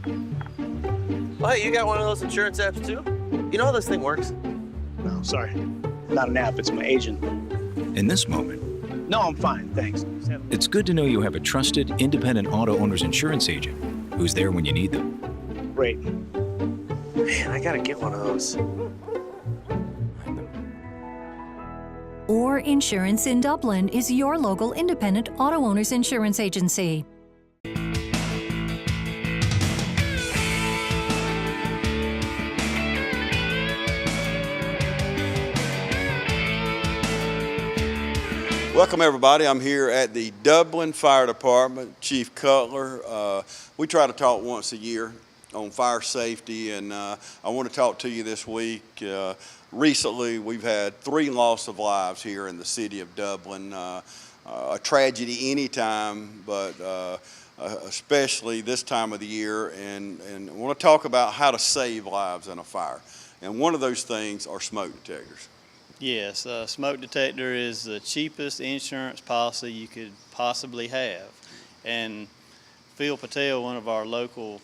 Oh, hey, you got one of those insurance apps too? You know how this thing works? No, sorry. Not an app, it's my agent. In this moment, No, I'm fine, thanks. it's good to know you have a trusted, independent auto owner's insurance agent who's there when you need them. Great. Man, I gotta get one of those. Or Insurance in Dublin is your local independent auto owners insurance agency. Welcome everybody. I'm here at the Dublin Fire Department, Chief Cutler. We try to talk once a year on fire safety, and I want to talk to you this week. Recently, we've had 3 loss of lives here in the city of Dublin. A tragedy anytime, but especially this time of the year, and I want to talk about how to save lives in a fire. And one of those things are smoke detectors. Yes, smoke detector is the cheapest insurance policy you could possibly have. And Phil Patel, one of our local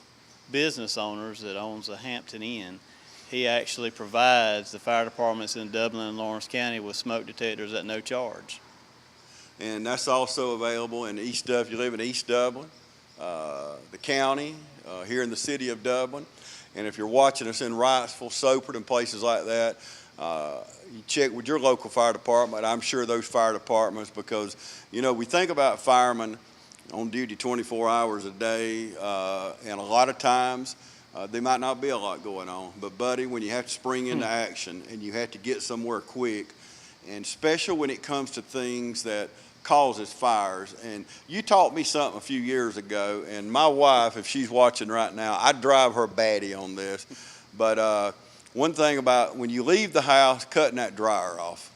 business owners that owns a Hampton Inn, he actually provides the fire departments in Dublin and Lawrence County with smoke detectors at no charge. And that's also available in East Dublin. If you live in East Dublin, the county, here in the city of Dublin. And if you're watching us in Wrightsville, Sopert, and places like that, you check with your local fire department. I'm sure those fire departments, because, you know, we think about firemen on duty 24 hours a day, and a lot of times there might not be a lot going on. But, buddy, when you have to spring into action and you have to get somewhere quick, and especially when it comes to things that causes fires. And you taught me something a few years ago, and my wife, if she's watching right now, I drive her batty on this. But one thing about when you leave the house, cutting that dryer off.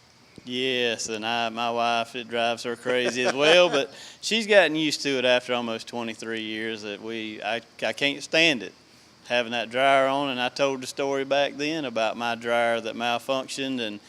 Yes, and my wife, it drives her crazy as well, but she's gotten used to it after almost 23 years that I can't stand it, having that dryer on. And I told the story back then about my dryer that malfunctioned, and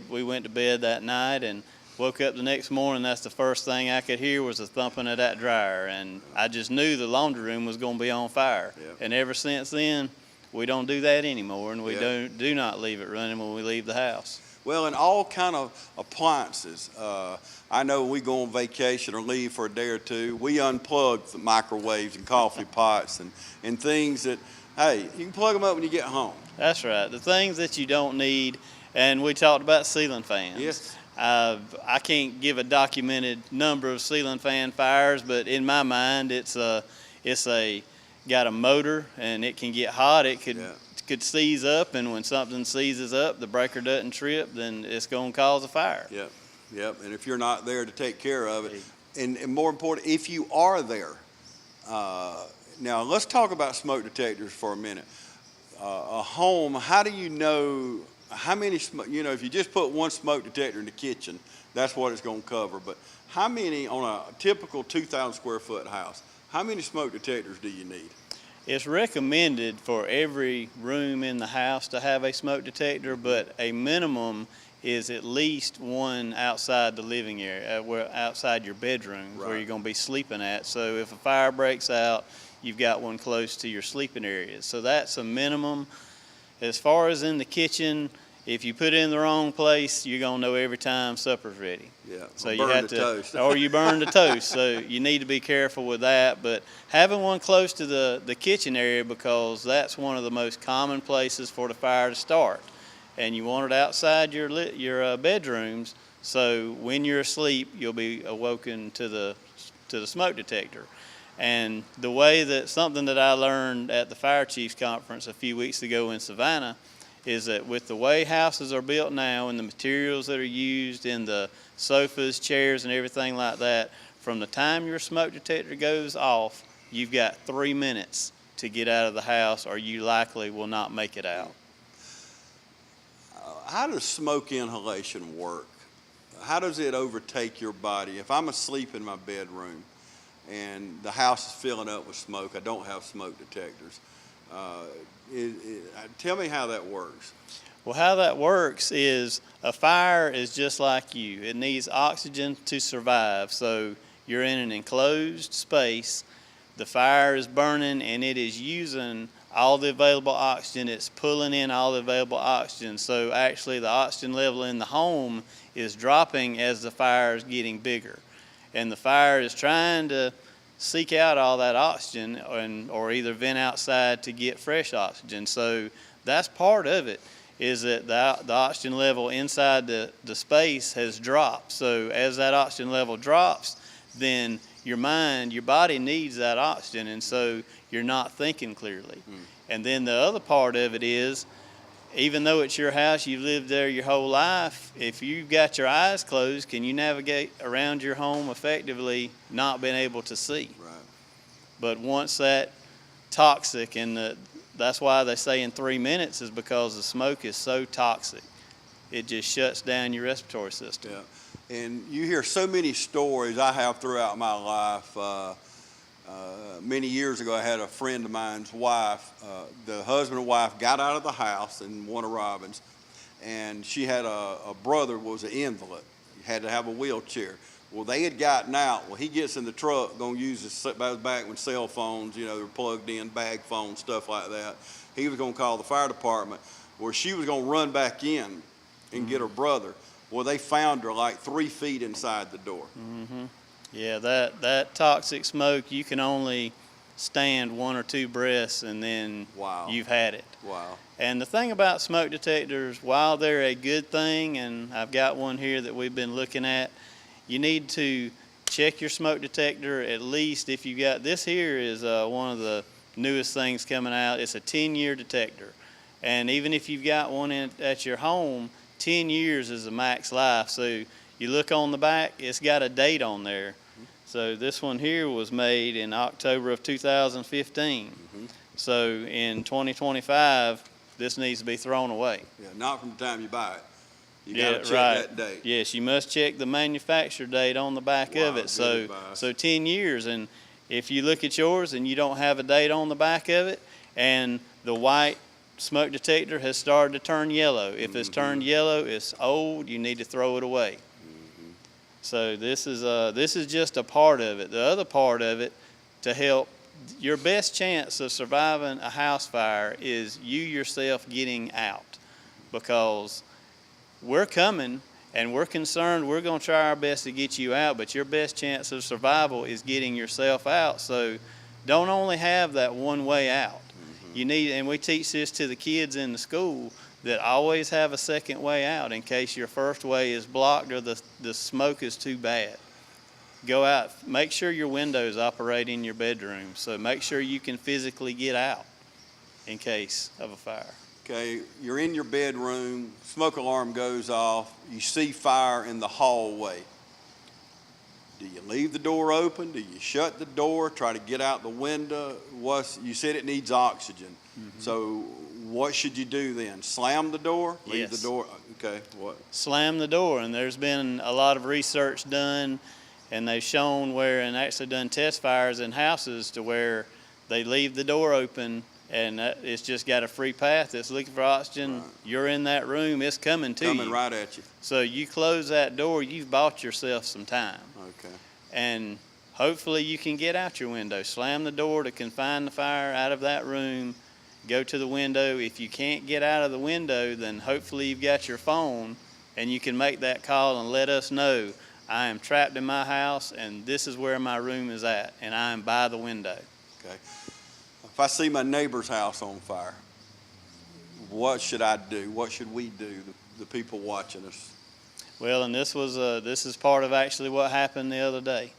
we went to bed that night and woke up the next morning. That's the first thing I could hear was the thumping of that dryer, and I just knew the laundry room was going to be on fire. Yep. And ever since then, we don't do that anymore, and we do not leave it running when we leave the house. Well, and all kind of appliances. I know when we go on vacation or leave for a day or two, we unplug the microwaves and coffee pots and things that, hey, you can plug them up when you get home. That's right. The things that you don't need, and we talked about ceiling fans. Yes. I can't give a documented number of ceiling fan fires, but in my mind, it's got a motor, and it can get hot. It could seize up, and when something seizes up, the breaker doesn't trip, then it's going to cause a fire. Yep. And if you're not there to take care of it, and more important, if you are there, now let's talk about smoke detectors for a minute. A home, how do you know how many? If you just put one smoke detector in the kitchen, that's what it's going to cover. But how many on a typical 2,000 square foot house? How many smoke detectors do you need? It's recommended for every room in the house to have a smoke detector, but a minimum is at least one outside the living area, outside your bedroom, where you're going to be sleeping at. So if a fire breaks out, you've got one close to your sleeping areas. So that's a minimum. As far as in the kitchen, if you put it in the wrong place, you're going to know every time supper's ready. Yeah, so you have to, toast. Or you burn the toast. So you need to be careful with that. But having one close to the kitchen area, because that's one of the most common places for the fire to start. And you want it outside your bedrooms, so when you're asleep, you'll be awoken to the smoke detector. And the way that something that I learned at the Fire Chiefs Conference a few weeks ago in Savannah is that with the way houses are built now and the materials that are used in the sofas, chairs, and everything like that, from the time your smoke detector goes off, you've got 3 minutes to get out of the house, or you likely will not make it out. How does smoke inhalation work? How does it overtake your body? If I'm asleep in my bedroom and the house is filling up with smoke, I don't have smoke detectors. Tell me how that works. Well, how that works is a fire is just like you. It needs oxygen to survive. So you're in an enclosed space the fire is burning and it is using all the available oxygen. It's pulling in all the available oxygen. So actually the oxygen level in the home is dropping as the fire is getting bigger. And the fire is trying to seek out all that oxygen or either vent outside to get fresh oxygen. So that's part of it, is that the oxygen level inside the space has dropped. So as that oxygen level drops, then your body needs that oxygen, and so you're not thinking clearly. And then the other part of it is, even though it's your house, you've lived there your whole life, if you've got your eyes closed, can you navigate around your home effectively not being able to see? Right. But once that toxic, and that's why they say in 3 minutes, is because the smoke is so toxic. It just shuts down your respiratory system. Yeah. And you hear so many stories I have throughout my life. Many years ago, I had a friend of mine's wife. The husband and wife got out of the house in Warner Robins, and she had a brother who was an invalid. He had to have a wheelchair. Well, they had gotten out. Well, he gets in the truck, going to use his, back when cell phones, you know, they're plugged in, bag phones, stuff like that. He was going to call the fire department. Well, she was going to run back in and get her brother. Well, they found her like 3 feet inside the door. Mm-hmm. Yeah, that toxic smoke, you can only stand 1 or 2 breaths, and then Wow. you've had it. Wow. And the thing about smoke detectors, while they're a good thing, and I've got one here that we've been looking at, you need to check your smoke detector at least if you got, this here is one of the newest things coming out. It's a 10-year detector. And even if you've got one at your home, 10 years is the max life. So you look on the back, it's got a date on there. So this one here was made in October of 2015. So in 2025, this needs to be thrown away. Yeah, not from the time you buy it. You Yeah, got to check right. that date. Yes, you must check the manufacturer date on the back of Wow, it. So, good advice. so 10 years. And if you look at yours and you don't have a date on the back of it, and the white smoke detector has started to turn yellow. If it's turned yellow, it's old. You need to throw it away. So this is just a part of it. The other part of it, to help, your best chance of surviving a house fire is you yourself getting out, because we're coming and we're concerned. We're going to try our best to get you out, but your best chance of survival is getting yourself out. So don't only have that one way out. You need, and we teach this to the kids in the school, that always have a second way out in case your first way is blocked or the smoke is too bad. Go out, make sure your windows operate in your bedroom, so make sure you can physically get out in case of a fire. Okay, you're in your bedroom, smoke alarm goes off, you see fire in the hallway. Do you leave the door open? Do you shut the door, try to get out the window? You said it needs oxygen. So what should you do then? Slam the door? Leave Yes. the door? Okay, what? Slam the door, and there's been a lot of research done, and they've shown where, and actually done test fires in houses to where they leave the door open and it's just got a free path. It's looking for oxygen. Right. You're in that room, it's coming to you. Coming right at you. So you close that door, you've bought yourself some time. Okay. And hopefully you can get out your window. Slam the door to confine the fire out of that room. Go to the window. If you can't get out of the window, then hopefully you've got your phone and you can make that call and let us know, I am trapped in my house and this is where my room is at and I am by the window. Okay. If I see my neighbor's house on fire, what should I do? What should we do, the people watching us? Well, and this is part of actually what happened the other day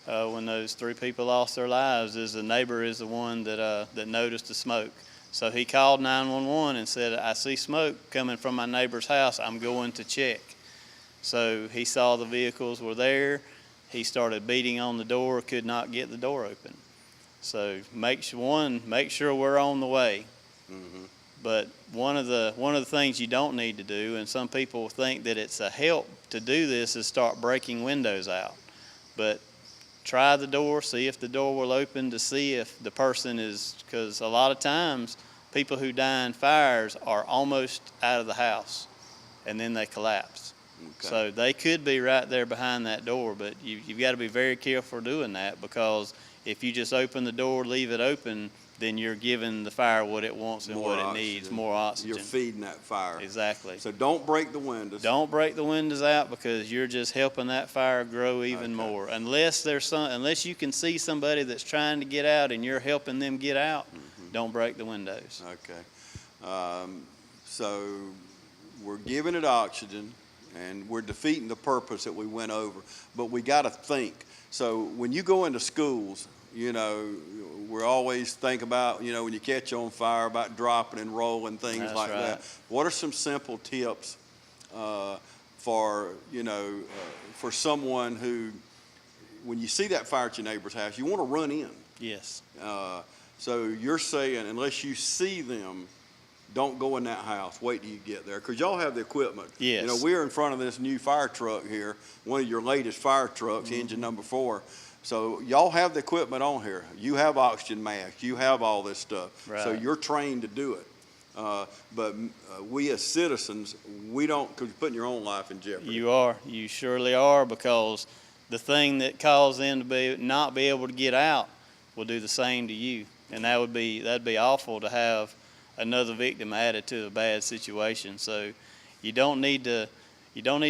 when those 3 people lost their lives. Is the neighbor is the one that noticed the smoke. So he called 911 and said, I see smoke coming from my neighbor's house. I'm going to check. So he saw the vehicles were there. He started beating on the door, could not get the door open. So make sure we're on the way. But one of the things you don't need to do, and some people think that it's a help to do this, is start breaking windows out. But try the door, see if the door will open, to see if the person is, because a lot of times people who die in fires are almost out of the house and then they collapse. Okay. So they could be right there behind that door, but you've got to be very careful doing that, because If you just open the door, leave it open, then you're giving the fire what it wants and what it needs, more oxygen. You're feeding that fire. Exactly. So don't break the windows. Don't break the windows out, because you're just helping that fire grow even more. Unless unless you can see somebody that's trying to get out and you're helping them get out, don't break the windows. Okay. So we're giving it oxygen, and we're defeating the purpose that we went over. But we got to think. So when you go into schools, you know, we're always think about, you know, when you catch on fire, about dropping and rolling, things That's like right. that. What are some simple tips for, you know, for someone who, when you see that fire at your neighbor's house, you want to run in? Yes. So you're saying, unless you see them, don't go in that house. Wait till you get there, because y'all have the equipment. Yes. You know, we're in front of this new fire truck here, one of your latest fire trucks, engine number 4. So y'all have the equipment on here. You have oxygen masks. You have all this stuff. Right. So you're trained to do it. But we as citizens, we don't, because you're putting your own life in jeopardy. You are. You surely are, because the thing that caused them to not be able to get out will do the same to you, and that'd be awful to have another victim added to a bad situation. So you don't need to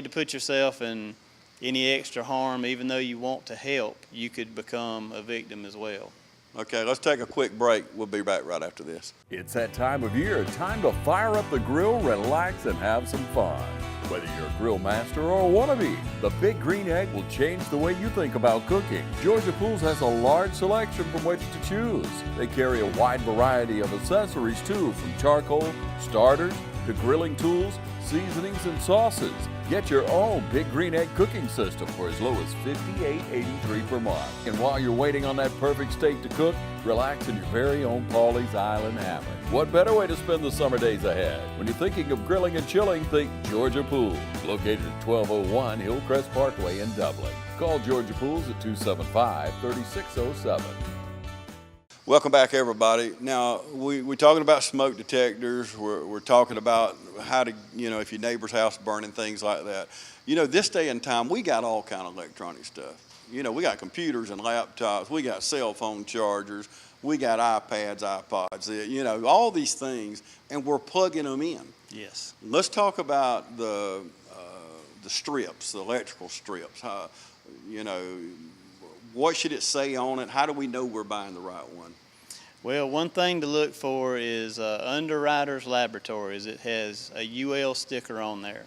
put yourself in any extra harm. Even though you want to help, you could become a victim as well. Okay, let's take a quick break. We'll be back right after this. It's that time of year, time to fire up the grill, relax, and have some fun. Whether you're a grill master or a wannabe, the Big Green Egg will change the way you think about cooking. Georgia Pools has a large selection from which to choose. They carry a wide variety of accessories too, from charcoal, starters, to grilling tools, seasonings, and sauces. Get your own Big Green Egg cooking system for as low as $58.83 per month. And while you're waiting on that perfect steak to cook, relax in your very own Pawleys Island hammock. What better way to spend the summer days ahead? When you're thinking of grilling and chilling, think Georgia Pools, located at 1201 Hillcrest Parkway in Dublin. Call Georgia Pools at 275-3607. Welcome back, everybody. Now, we're talking about smoke detectors. We're talking about how to, you know, if your neighbor's house is burning, things like that. You know, this day and time, we got all kind of electronic stuff. You know, we got computers and laptops. We got cell phone chargers. We got iPads, iPods, you know, all these things, and we're plugging them in. Yes. Let's talk about the strips, the electrical strips. You know, what should it say on it? How do we know we're buying the right one? Well, one thing to look for is Underwriters Laboratories. It has a UL sticker on there.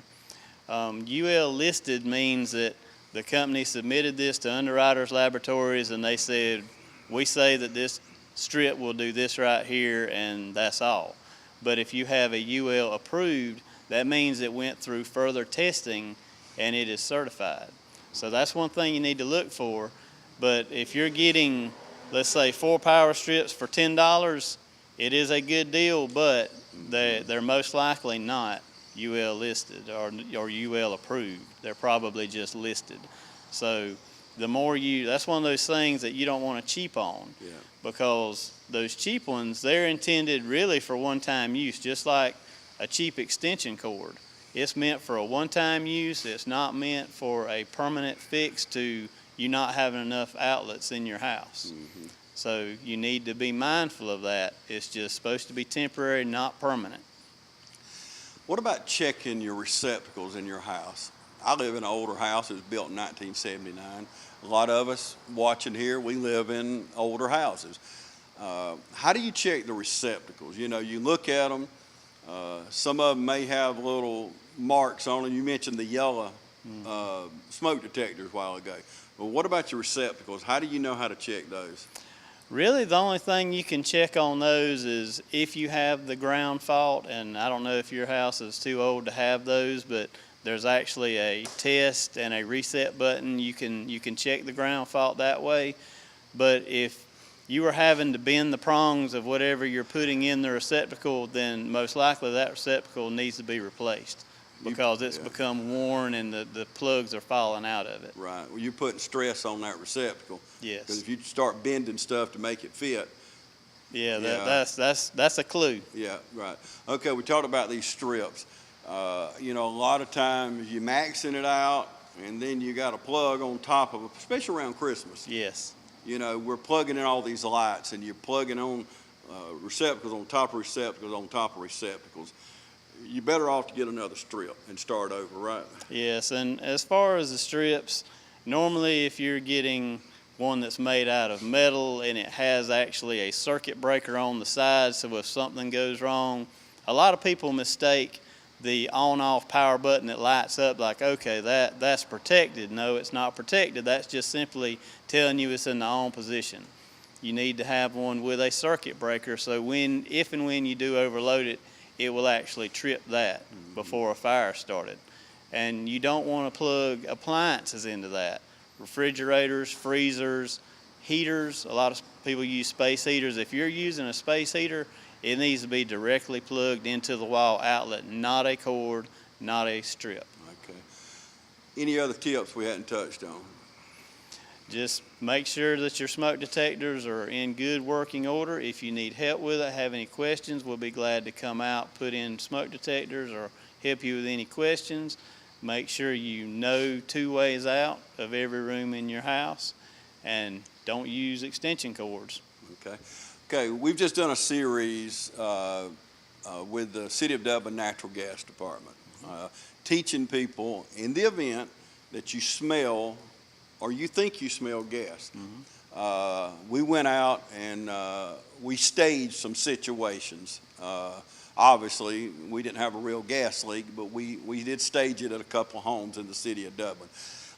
UL listed means that the company submitted this to Underwriters Laboratories, and they said, we say that this strip will do this right here, and that's all. But if you have a UL approved, that means it went through further testing and it is certified. So that's one thing you need to look for. But if you're getting, let's say, 4 power strips for $10, it is a good deal, but they're most likely not UL listed or UL approved. They're probably just listed. So the more that's one of those things that you don't want to cheap on. Yeah. Because those cheap ones, they're intended really for one-time use, just like a cheap extension cord. It's meant for a one-time use. It's not meant for a permanent fix to you not having enough outlets in your house. Mm-hmm. So you need to be mindful of that. It's just supposed to be temporary, not permanent. What about checking your receptacles in your house? I live in an older house. It was built in 1979. A lot of us watching here, we live in older houses. How do you check the receptacles? You know, you look at them. Some of them may have little marks on them. You mentioned the yellow smoke detectors a while ago. But what about your receptacles? How do you know how to check those? Really, the only thing you can check on those is if you have the ground fault, and I don't know if your house is too old to have those, but there's actually a test and a reset button. You can check the ground fault that way. But if you are having to bend the prongs of whatever you're putting in the receptacle, then most likely that receptacle needs to be replaced because it's become worn and the plugs are falling out of it. Right. Well, you're putting stress on that receptacle. Yes. Because if you start bending stuff to make it fit. Yeah, that's a clue. Yeah, right. Okay, we talked about these strips. You know, a lot of times you're maxing it out, and then you got a plug on top of it, especially around Christmas. Yes. You know, we're plugging in all these lights, and you're plugging on receptacles on top of receptacles on top of receptacles. You're better off to get another strip and start over, right? Yes, and as far as the strips, normally if you're getting one that's made out of metal and it has actually a circuit breaker on the side, so if something goes wrong, a lot of people mistake the on-off power button that lights up like, okay, that's protected. No, it's not protected. That's just simply telling you it's in the on position. You need to have one with a circuit breaker, so if and when you do overload it, it will actually trip that before a fire started. And you don't want to plug appliances into that. Refrigerators, freezers, heaters. A lot of people use space heaters. If you're using a space heater, it needs to be directly plugged into the wall outlet, not a cord, not a strip. Okay. Any other tips we hadn't touched on? Just make sure that your smoke detectors are in good working order. If you need help with it, have any questions, we'll be glad to come out, put in smoke detectors, or help you with any questions. Make sure you know 2 ways out of every room in your house, and don't use extension cords. Okay. Okay, we've just done a series with the City of Dublin Natural Gas Department, teaching people in the event that you smell or you think you smell gas. We went out and we staged some situations. Obviously, we didn't have a real gas leak, but we did stage it at a couple of homes in the City of Dublin.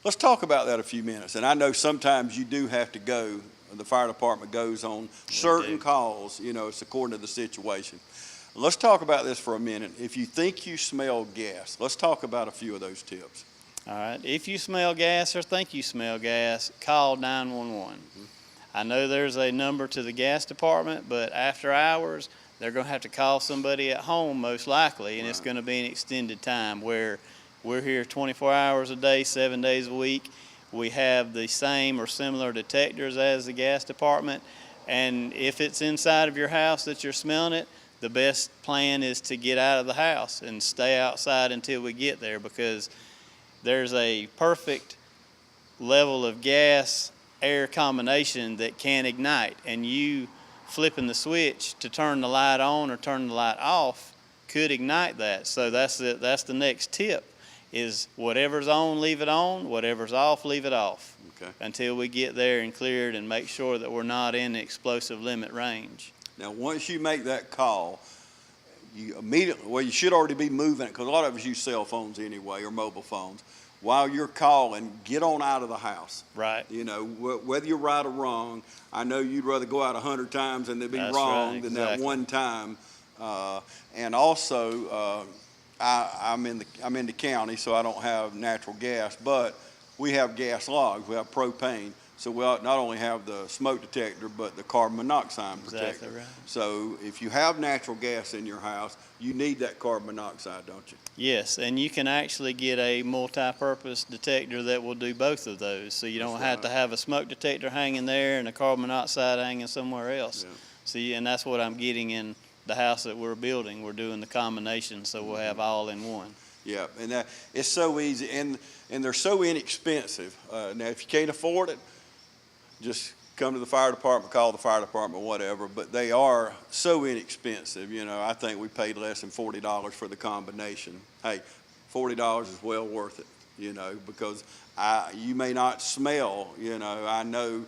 Let's talk about that a few minutes. And I know sometimes you do have to go, the fire department goes on certain calls, you know, it's according to the situation. Let's talk about this for a minute. If you think you smell gas, let's talk about a few of those tips. All right, if you smell gas or think you smell gas, call 911. I know there's a number to the gas department, but after hours, they're going to have to call somebody at home most likely, and it's going to be an extended time where we're here 24 hours a day, 7 days a week. We have the same or similar detectors as the gas department, and if it's inside of your house that you're smelling it, the best plan is to get out of the house and stay outside until we get there, because there's a perfect level of gas-air combination that can ignite, and you flipping the switch to turn the light on or turn the light off could ignite that. So that's the next tip, is whatever's on, leave it on, whatever's off, leave it off. Okay. Until we get there and cleared and make sure that we're not in the explosive limit range. Now, once you make that call, you immediately, well, you should already be moving it, because a lot of us use cell phones anyway, or mobile phones. While you're calling, get on out of the house. Right. You know, whether you're right or wrong, I know you'd rather go out 100 times and be That's wrong right, than exactly. that one time. And also, I'm in the county, so I don't have natural gas, but we have gas logs. We have propane. So we not only have the smoke detector, but the carbon monoxide protector. Exactly right. So if you have natural gas in your house, you need that carbon monoxide, don't you? Yes, and you can actually get a multi-purpose detector that will do both of those. So you don't have to have a smoke detector hanging there and a carbon monoxide hanging somewhere else. Yeah. See, and that's what I'm getting in the house that we're building. We're doing the combination, so we'll have all in one. Yeah, and it's so easy, and they're so inexpensive. Now, if you can't afford it, just come to the fire department, call the fire department, whatever, but they are so inexpensive. You know, I think we paid less than $40 for the combination. Hey, $40 is well worth it, you know, because you may not smell, you know, I know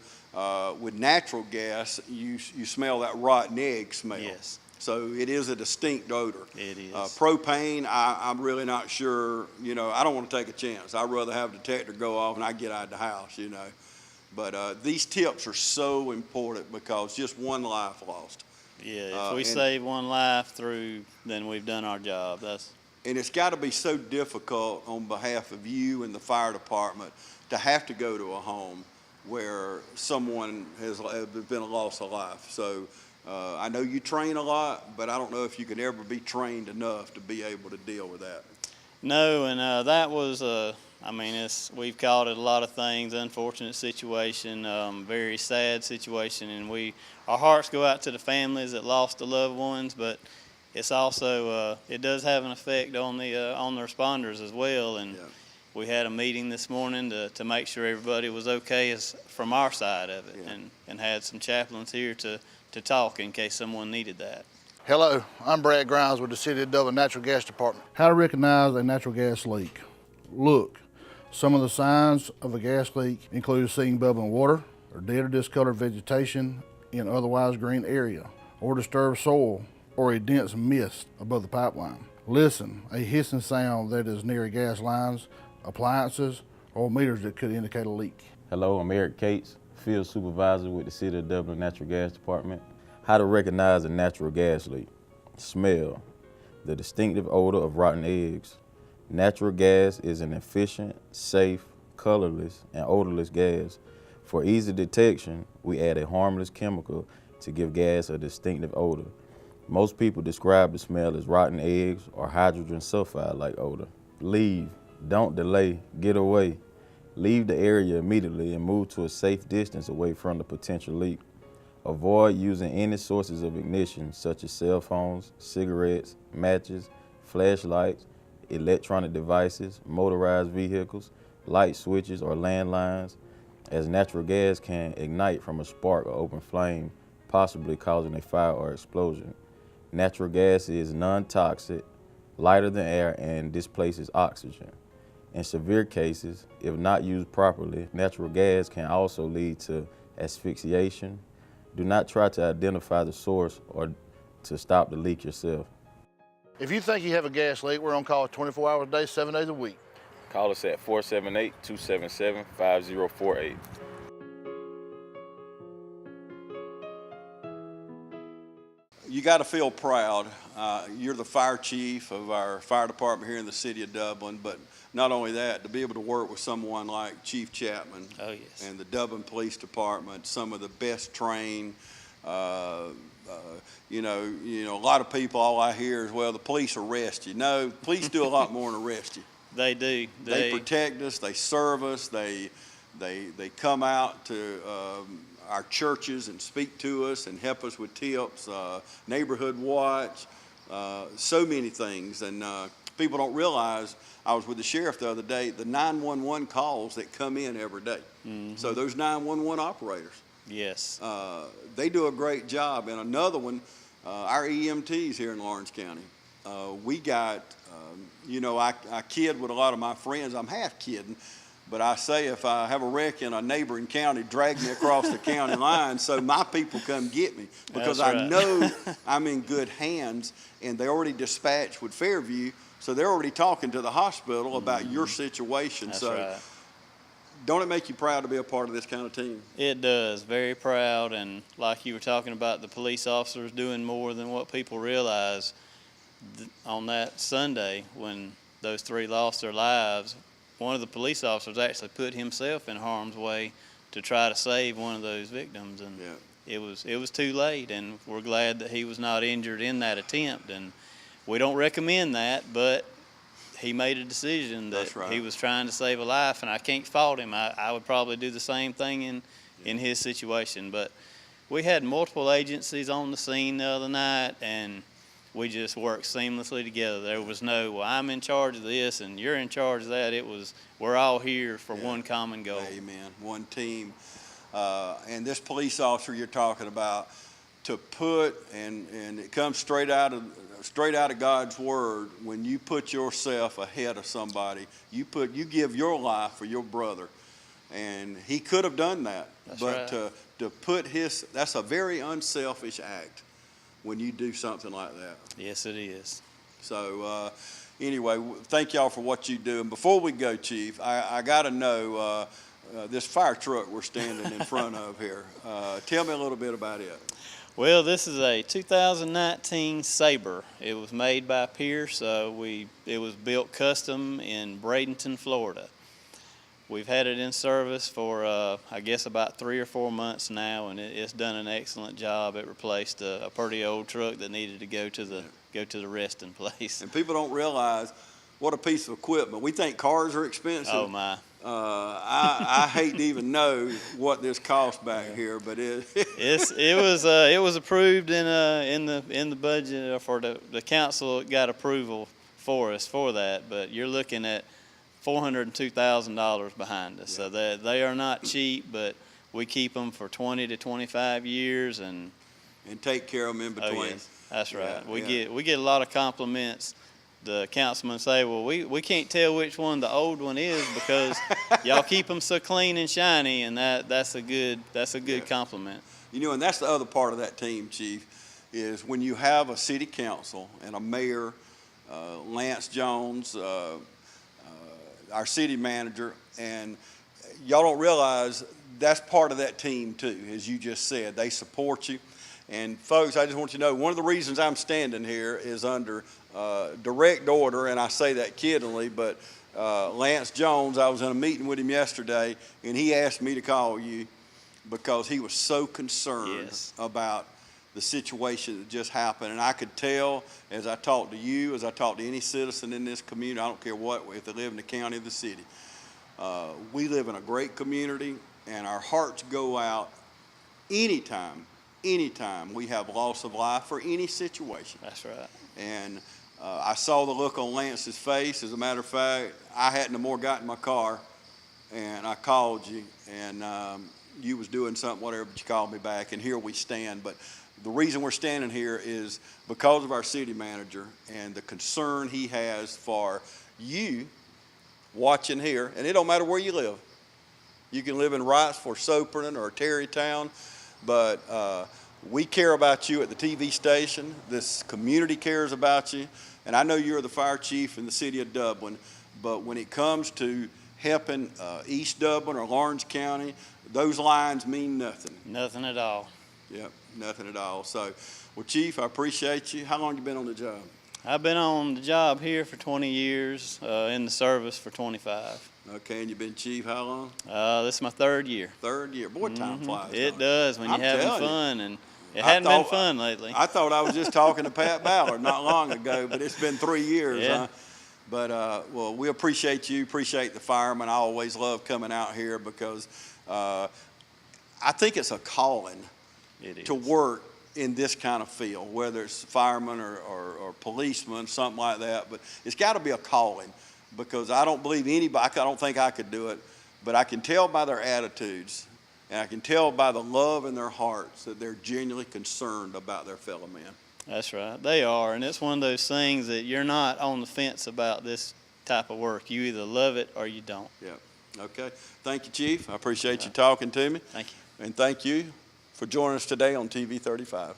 with natural gas, you smell that rotten egg smell. Yes. So it is a distinct odor. It is. Propane, I'm really not sure, you know, I don't want to take a chance. I'd rather have a detector go off and I get out of the house, you know. But these tips are so important, because just one life lost. Yeah, if we save one life then we've done our job. And it's got to be so difficult on behalf of you and the fire department to have to go to a home where someone has been a loss of life. So I know you train a lot, but I don't know if you can ever be trained enough to be able to deal with that. No, and that was we've called it a lot of things, unfortunate situation, very sad situation, and our hearts go out to the families that lost the loved ones, but it's also, it does have an effect on the responders as well, and we had a meeting this morning to make sure everybody was okay from our side of it, and had some chaplains here to talk in case someone needed that. Hello, I'm Brad Grimes with the City of Dublin Natural Gas Department. How to recognize a natural gas leak. Look, some of the signs of a gas leak include seeing bubbling water, or dead or discolored vegetation in otherwise green area, or disturbed soil, or a dense mist above the pipeline. Listen, a hissing sound that is near gas lines, appliances, or meters that could indicate a leak. Hello, I'm Eric Cates, Field Supervisor with the City of Dublin Natural Gas Department. How to recognize a natural gas leak. Smell. The distinctive odor of rotten eggs. Natural gas is an efficient, safe, colorless, and odorless gas. For easy detection, we add a harmless chemical to give gas a distinctive odor. Most people describe the smell as rotten eggs or hydrogen sulfide-like odor. Leave. Don't delay. Get away. Leave the area immediately and move to a safe distance away from the potential leak. Avoid using any sources of ignition such as cell phones, cigarettes, matches, flashlights, electronic devices, motorized vehicles, light switches, or landlines, as natural gas can ignite from a spark or open flame, possibly causing a fire or explosion. Natural gas is non-toxic, lighter than air, and displaces oxygen. In severe cases, if not used properly, natural gas can also lead to asphyxiation. Do not try to identify the source or to stop the leak yourself. If you think you have a gas leak, we're on call 24 hours a day, 7 days a week. Call us at 478-277-5048. You got to feel proud. You're the fire chief of our fire department here in the city of Dublin, but not only that, to be able to work with someone like Chief Chapman and the Dublin Police Department, some of the best trained. You know, a lot of people, all I hear is, well, the police arrest you. No, police do a lot more than arrest you. They do. They protect us. They serve us. They come out to our churches and speak to us and help us with tips, neighborhood watch, so many things. And people don't realize, I was with the sheriff the other day, the 911 calls that come in every day. Mm-hmm. So those 911 operators. Yes. They do a great job. And another one, our EMTs here in Lawrence County. We got, you know, I kid with a lot of my friends. I'm half kidding. But I say if I have a wreck in a neighboring county, drag me across the county line so my people come get me. Because I know I'm in good hands, and they already dispatched with Fairview, so they're already talking to the hospital about your situation. Don't it make you proud to be a part of this kind of team? It does, very proud. And like you were talking about, the police officers doing more than what people realize. On that Sunday when those 3 lost their lives, one of the police officers actually put himself in harm's way to try to save one of those victims, and it was too late. And we're glad that he was not injured in that attempt. And we don't recommend that, but he made a decision that he was trying to save a life, and I can't fault him. I would probably do the same thing in his situation. But we had multiple agencies on the scene the other night, and we just worked seamlessly together. There was no, well, I'm in charge of this and you're in charge of that. It was, we're all here for one common goal. Amen. One team. And this police officer you're talking about, to put, and it comes straight out of God's word, when you put yourself ahead of somebody, you give your life for your brother. And he could have done that. But to put that's a very unselfish act when you do something like that. Yes, it is. So anyway, thank y'all for what you do. And before we go, Chief, I got to know this fire truck we're standing in front of here. Tell me a little bit about it. Well, this is a 2019 Sabre. It was made by Pierce. It was built custom in Bradenton, Florida. We've had it in service for, I guess, about 3 or 4 months now, and it's done an excellent job. It replaced a pretty old truck that needed to go to the resting place. And people don't realize what a piece of equipment. We think cars are expensive. Oh my! I hate to even know what this costs back here, but it was approved in the budget for the council. Got approval for us for that, but you're looking at $402,000 behind us. So they are not cheap, but we keep them for 20 to 25 years and take care of them in between. Oh, yes, that's right. Yeah, We get a lot of compliments. The councilmen say, well, we can't tell which one the old one is because y'all keep them so clean and shiny, and that's a good compliment. You know, and that's the other part of that team, Chief, is when you have a city council and a mayor, Lance Jones, our city manager, and y'all don't realize that's part of that team too, as you just said. They support you. And folks, I just want you to know, one of the reasons I'm standing here is under direct order, and I say that kiddingly, but Lance Jones, I was in a meeting with him yesterday, and he asked me to call you because he was so concerned about the situation that just happened. And I could tell as I talked to you, as I talked to any citizen in this community, I don't care what, if they live in the county or the city. We live in a great community, and our hearts go out anytime we have loss of life or any situation. That's right. And I saw the look on Lance's face. As a matter of fact, I hadn't no more got in my car, and I called you, and you was doing something, whatever, but you called me back, and here we stand. But the reason we're standing here is because of our city manager and the concern he has for you watching here, and it don't matter where you live. You can live in Wrightsville, Soperton, or Terrytown, but we care about you at the TV station. This community cares about you, and I know you're the fire chief in the city of Dublin, but when it comes to helping East Dublin or Lawrence County, those lines mean nothing. Nothing at all. Yep, nothing at all. So, well, Chief, I appreciate you. How long you been on the job? I've been on the job here for 20 years, in the service for 25. Okay, and you've been chief how long? This is my third year. Third year. Boy, time flies. It does when you're having fun, and it hadn't been fun lately. I thought I was just talking to Pat Ballard not long ago, but it's been 3 years. Yeah. Huh? But, well, we appreciate you, appreciate the firemen. I always love coming out here because I think it's a calling to work in this kind of field, whether it's firemen or policemen, something like that. But it's got to be a calling because I don't believe anybody, I don't think I could do it, but I can tell by their attitudes and I can tell by the love in their hearts that they're genuinely concerned about their fellow man. That's right. They are, and it's one of those things that you're not on the fence about this type of work. You either love it or you don't. Yep. Okay. Thank you, Chief. I appreciate you talking to me. Thank you. And thank you for joining us today on TV 35.